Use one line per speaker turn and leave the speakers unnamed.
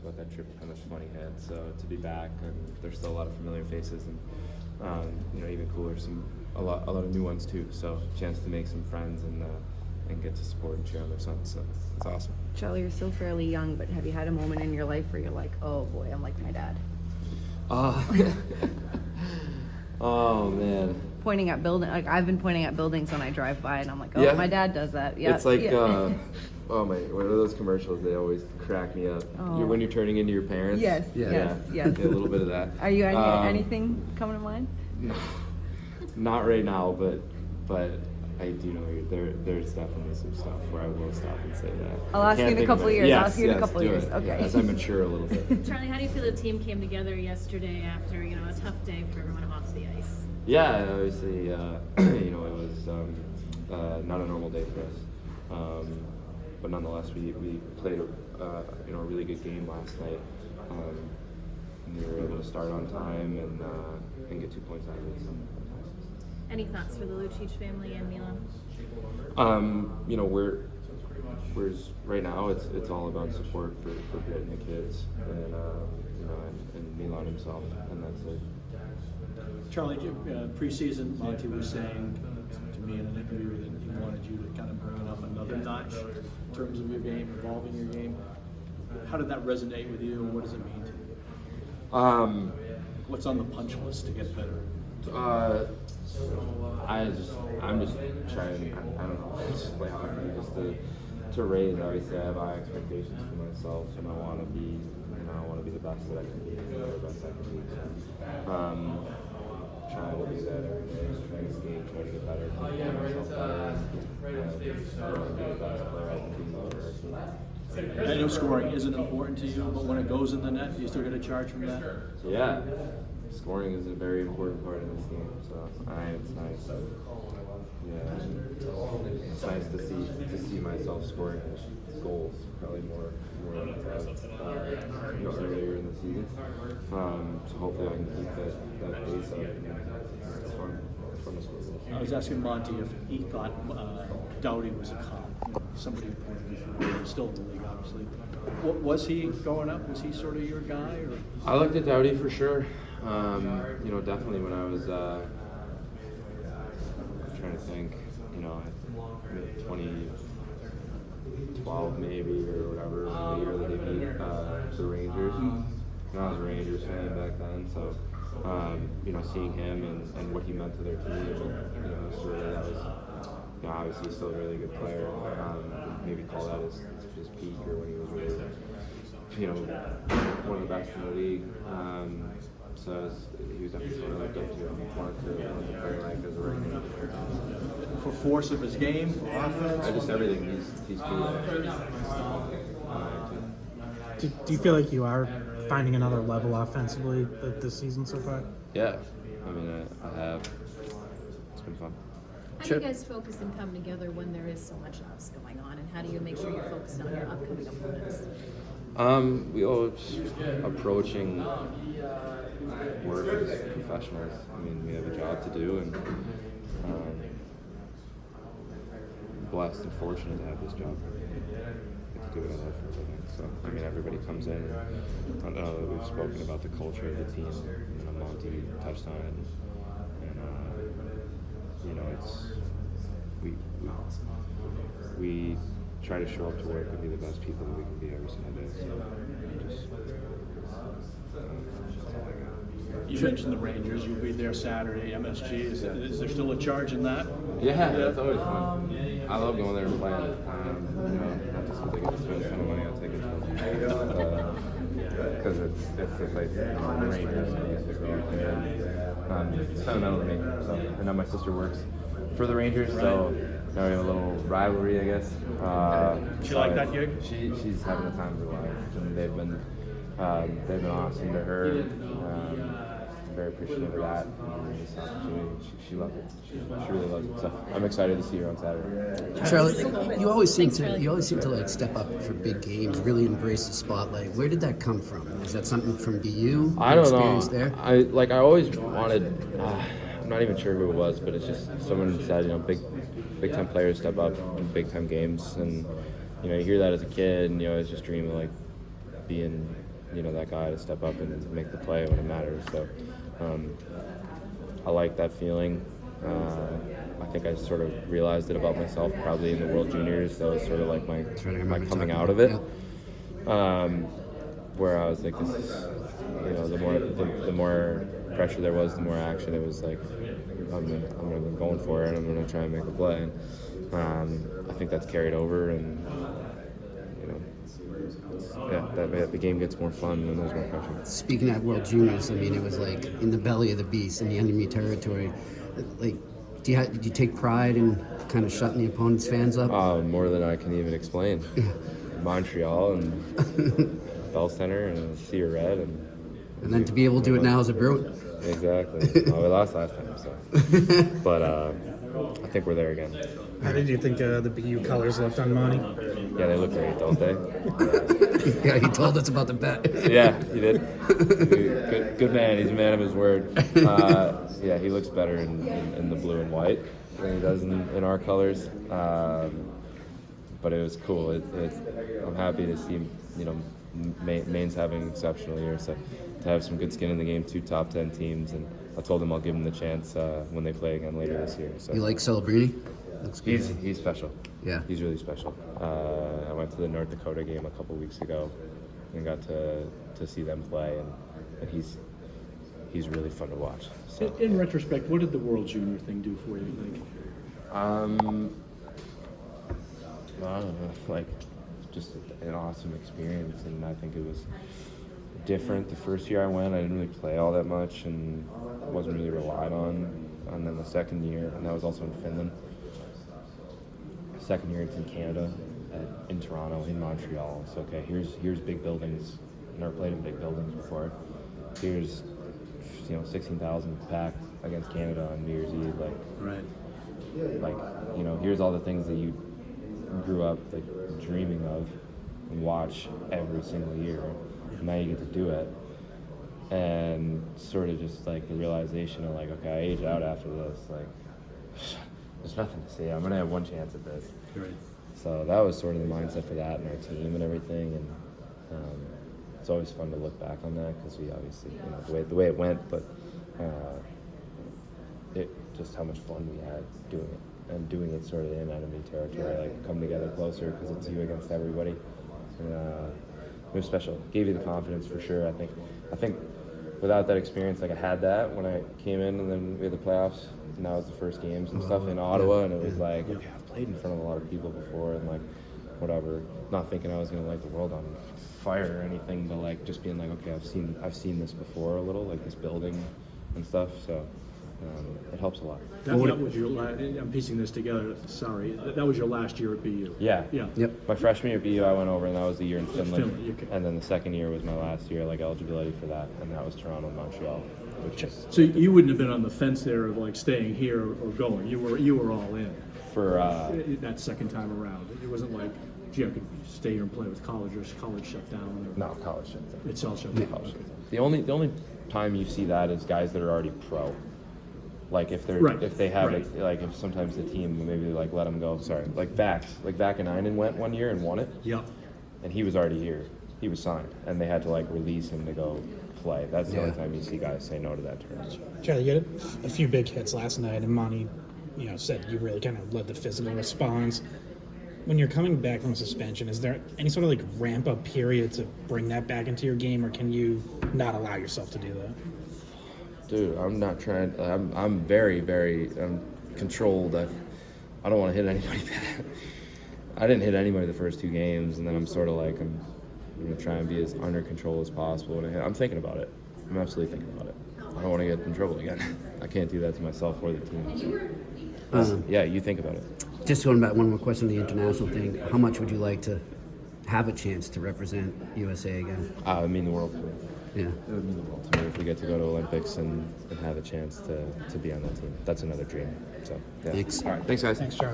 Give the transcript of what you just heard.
about that trip how much fun he had. So to be back, and there's still a lot of familiar faces, and even cooler, a lot of new ones too. So chance to make some friends and get to support and cheer on their sons. So it's awesome.
Charlie, you're still fairly young, but have you had a moment in your life where you're like, oh boy, I'm like my dad?
Oh man.
Pointing at I've been pointing at buildings when I drive by, and I'm like, oh,
yeah.
My dad does that. Yeah.
It's like, oh my, one of those commercials, they always crack me up.
Oh.
When you're turning into your parents.
Yes.
Yeah, a little bit of that.
Are you anything coming to mind?
No, not right now, but I do know there's definitely some stuff where I will stop and say that.
I'll ask you in a couple of years.
Yes,
I'll ask you in a couple of years.
It.
Okay.
As I mature a little bit.
Charlie, how do you feel the team came together yesterday after a tough day for everyone off the ice?
Yeah, obviously, it was not a normal day for us, but nonetheless, we played a really good game last night. We were able to start on time and get 2 points out of it. So.
Any thoughts for the Lucic family and Milan?
We're right now it's all about support for Britt and the kids, and Milan himself, and that's it.
Charlie, preseason, Monty was saying to me in an interview that he wanted you to kind of bring it up another notch in terms of your game, evolving your game. How did that resonate with you, and what does it mean to you? What's on the punch list to get better?
I'm just trying. I don't know. Just play hockey, just to raise. Obviously, I have high expectations for myself, and I want to be. I want to be the best that I can be, the best I can be. So, trying to do that every day, trying to skate, trying to get better, trying to get myself better, and be the best player I can be.
I know scoring isn't important to you, but when it goes in the net, do you still get a charge from that?
Yeah, scoring is a very important part of this game. So it's nice. Yeah, it's nice to see myself scoring goals. Probably more than earlier in the season. So hopefully I can keep that pace up. It's fun to score goals.
I was asking Monty if he thought Doughty was a comp. Somebody who played before, he was still in the league, obviously. Was he going up? Was he sort of your guy? Or?
I looked at Doughty for sure. Definitely when I was I'm trying to think, 2012 maybe or whatever, the year that they beat the Rangers. I was a Rangers fan back then, so seeing him and what he meant to their team, and that was obviously he's still a really good player. Maybe call that his peak, or when he was really one of the best in the league. So he was definitely someone I looked up to and wanted to play like as a regular.
For force of his game, for offense?
Just everything. He's cool.
Do you feel like you are finding another level offensively this season so far?
Yeah. I have. It's been fun.
How do you guys focus and come together when there is so much else going on, and how do you make sure you're focused on your upcoming opponents?
We always approaching work as professionals. We have a job to do, and blessed and fortunate to have this job. Get to do it I love for a living. So, everybody comes in, and I know that we've spoken about the culture of the team, and Monty touched on it, and it's we try to show up to work and be the best people that we can be every single day. So that's all I got.
You mentioned the Rangers. You'll be there Saturday, MSG. Is there still a charge in that?
Yeah, that's always fun. I love going there and playing. Not just because I get to spend a ton of money on tickets, because it's the place, the Rangers, and used to go. And it's sentimental to me. So I know my sister works for the Rangers, so now we have a little rivalry, I guess.
She like that gig?
She's having the time of her life, and they've been awesome to her. I'm very appreciative of that. And this opportunity, she loves it. She really loves it. So I'm excited to see her on Saturday.
Charlie, you always seem to like step up for big games, really embrace the spotlight. Where did that come from? Is that something from BU?
I don't
experience
know.
There?
I always wanted. I'm not even sure who it was, but it's just someone said, big time players step up in big time games, and you hear that as a kid, and you always just dream of being that guy to step up and make the play when it matters. So I like that feeling. I think I sort of realized it about myself probably in the World Juniors. That was sort of like my coming out of it. Where I was like, this is, the more pressure there was, the more action. It was like, I'm gonna be going for it, and I'm gonna try and make a play. I think that's carried over, and the game gets more fun when there's more pressure.
Speaking at World Juniors, I mean, it was like in the belly of the beast, in the enemy territory. Like, did you take pride in kind of shutting the opponent's fans up?
More than I can even explain. Montreal and Bell Center and Sea of Red,
and then to be able to do it now as a Bruin.
Exactly. We lost last time, so. But I think we're there again.
How did you think the BU colors looked on Monty?
Yeah, they look great, don't they?
Yeah, he told us about the bet.
Yeah, he did. Good man. He's a man of his word. Yeah, he looks better in the blue and white than he does in our colors. But it was cool. I'm happy to see Maine's having an exceptional year. So to have some good skin in the game, 2 top 10 teams, and I told them I'll give them the chance when they play again later this year. So
you like Celebrini? Looks good.
He's special.
Yeah,
he's really special. I went to the North Dakota game a couple weeks ago and got to see them play, and he's really fun to watch. So,
In retrospect, what did the World Junior thing do for you, you think?
I don't know, like just an awesome experience, and I think it was different. The first year I went, I didn't really play all that much and wasn't really relied on. And then the second year, and that was also in Finland. Second year, it's in Canada, in Toronto, in Montreal. So okay, here's big buildings. Never played in big buildings before. Here's 16,000 packed against Canada on New Year's Eve. Here's all the things that you grew up like dreaming of and watch every single year. And now you get to do it, and sort of just like the realization of like, okay, I age out after this. Like, there's nothing to say. I'm gonna have one chance at this.
Right.
So that was sort of the mindset for that and our team and everything. And it's always fun to look back on that because we obviously, the way it went, but just how much fun we had doing it. And doing it sort of in enemy territory, like come together closer because it's you against everybody. And it was special. It gave you the confidence for sure. I think without that experience, like I had that when I came in, and then we had the playoffs. And that was the first games and stuff in Ottawa, and it was like, okay, I've played in front of a lot of people before, and like whatever. Not thinking I was gonna light the world on fire or anything, but like just being like, okay, I've seen this before a little, like this building and stuff. So. It helps a lot.
That was your I'm piecing this together. Sorry, that was your last year at BU.
Yeah.
Yep.
My freshman year at BU, I went over, and that was the year in Finland. And then the second year was my last year, like eligibility for that, and that was Toronto and Montreal.
So you wouldn't have been on the fence there of like staying here or going. You were all in
for
that second time around. It wasn't like, gee, I could stay here and play with college, or college shut down.
No, college shut down.
It's all shut down.
College shut down. The only time you see that is guys that are already pro. Like if they're if they have it, like if sometimes the team maybe like let them go. Sorry, like Vac and Einen went one year and won it.
Yep.
And he was already here. He was signed, and they had to like release him to go play. That's the only time you see guys say no to that term.
Charlie, you had a few big hits last night, and Monty, said you really kind of led the physical response. When you're coming back from suspension, is there any sort of like ramp up period to bring that back into your game, or can you not allow yourself to do that?
Dude, I'm not trying. I'm very, very controlled. I don't want to hit anybody bad. I didn't hit anybody the first 2 games, and then I'm sort of like I'm going to try and be as under control as possible. And I'm thinking about it. I'm absolutely thinking about it. I don't want to get in trouble again. I can't do that to myself or the team. Yeah, you think about it.
Just going back, one more question on the international thing. How much would you like to have a chance to represent USA again?
I mean the world to me.
Yeah.
It would mean the world to me if we get to go to Olympics and have a chance to be on that team. That's another dream. So, yeah.
Thanks.
All right. Thanks, guys.
Thanks, Charlie.